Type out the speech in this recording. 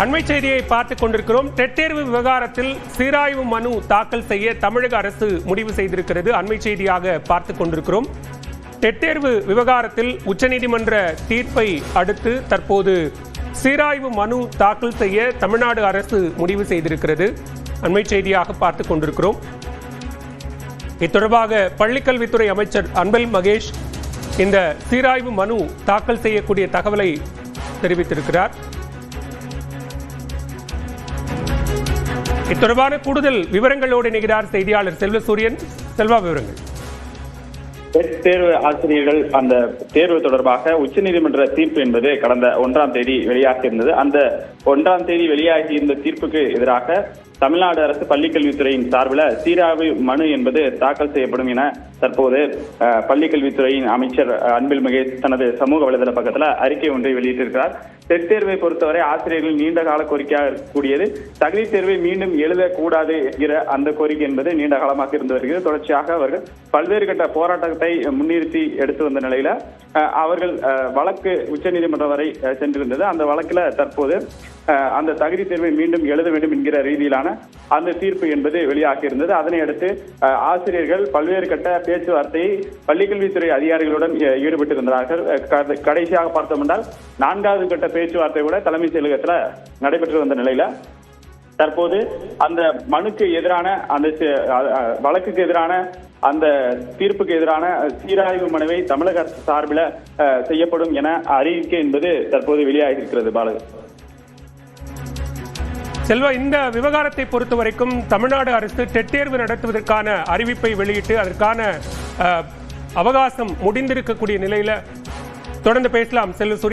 அண்மை செய்தியை பார்த்துக் கொண்டிருக்கிறோம். டெட் தேர்வு விவகாரத்தில் சீராய்வு மனு தாக்கல் செய்ய தமிழக அரசு முடிவு செய்திருக்கிறது. அண்மை செய்தியாக பார்த்துக் கொண்டிருக்கிறோம். டெட் தேர்வு விவகாரத்தில் உச்சநீதிமன்ற தீர்ப்பை அடுத்து தற்போது சீராய்வு மனு தாக்கல் செய்ய தமிழ்நாடு அரசு முடிவு செய்திருக்கிறது. அண்மை செய்தியாக பார்த்துக் கொண்டிருக்கிறோம். இத்தொடர்பாக பள்ளிக்கல்வித்துறை அமைச்சர் அன்பில் மகேஷ் இந்த சீராய்வு மனு தாக்கல் செய்யக்கூடிய தகவலை தெரிவித்திருக்கிறார். இத்தொடர்பான கூடுதல் விவரங்களோடு இணைகிறார் செய்தியாளர் செல்வசூரியன். செல்வா, விவரங்கள். தேர்வு ஆசிரியர்கள் அந்த தேர்வு தொடர்பாக உச்சநீதிமன்ற தீர்ப்பு என்பது கடந்த 1ஆம் தேதி வெளியாகி இருந்தது. அந்த 1ஆம் தேதி வெளியாகி இருந்த தீர்ப்புக்கு எதிராக தமிழ்நாடு அரசு பள்ளிக்கல்வித்துறையின் சார்பில் சீராய்வு மனு என்பது தாக்கல் செய்யப்படும் என தற்போது பள்ளிக்கல்வித்துறையின் அமைச்சர் அன்பில் மகேஷ் தனது சமூக வலைதள பக்கத்தில் அறிக்கை ஒன்றை வெளியிட்டிருக்கிறார். டெட் தேர்வை பொறுத்தவரை ஆசிரியர்கள் நீண்ட கால கோரிக்கையாக இருக்கக்கூடியது தகுதி தேர்வை மீண்டும் எழுதக்கூடாது என்கிற அந்த கோரிக்கை என்பது நீண்ட காலமாக இருந்து வருகிறது. தொடர்ச்சியாக அவர்கள் பல்வேறு கட்ட போராட்டத்தை முன்னிறுத்தி எடுத்து வந்த நிலையில அவர்கள் வழக்கு உச்சநீதிமன்றம் வரை சென்றிருந்தது. அந்த வழக்கில் தற்போது அந்த தகுதி தேர்வை மீண்டும் எழுத வேண்டும் என்கிற ரீதியிலான அந்த தீர்ப்பு என்பது வெளியாகி இருந்தது. அதனை அடுத்து ஆசிரியர்கள் பல்வேறு கட்ட பேச்சுவார்த்தையை பள்ளிக்கல்வித்துறை அதிகாரிகளுடன் ஈடுபட்டிருந்தார்கள். கடைசியாக பார்த்தோம் என்றால் 4வது கட்ட பேச்சுவார்த்தை கூட தலைமைச் செயலகத்தில் நடைபெற்று வந்த நிலையில தற்போது அந்த மனுக்கு எதிரான அந்த வழக்குக்கு எதிரான அந்த தீர்ப்புக்கு எதிரான சீராய்வு மனுவை தமிழக அரசு சார்பில் செய்யப்படும் என அறிவிக்கை என்பது தற்போது வெளியாகி இருக்கிறது. பாலு செல்வா, இந்த விவகாரத்தை பொறுத்த வரைக்கும் தமிழ்நாடு அரசு டெட் தேர்வு நடத்துவதற்கான அறிவிப்பை வெளியிட்டு அதற்கான அவகாசம் முடிந்திருக்கக்கூடிய நிலையில தொடர்ந்து பேசலாம். செல்வசூரியன்.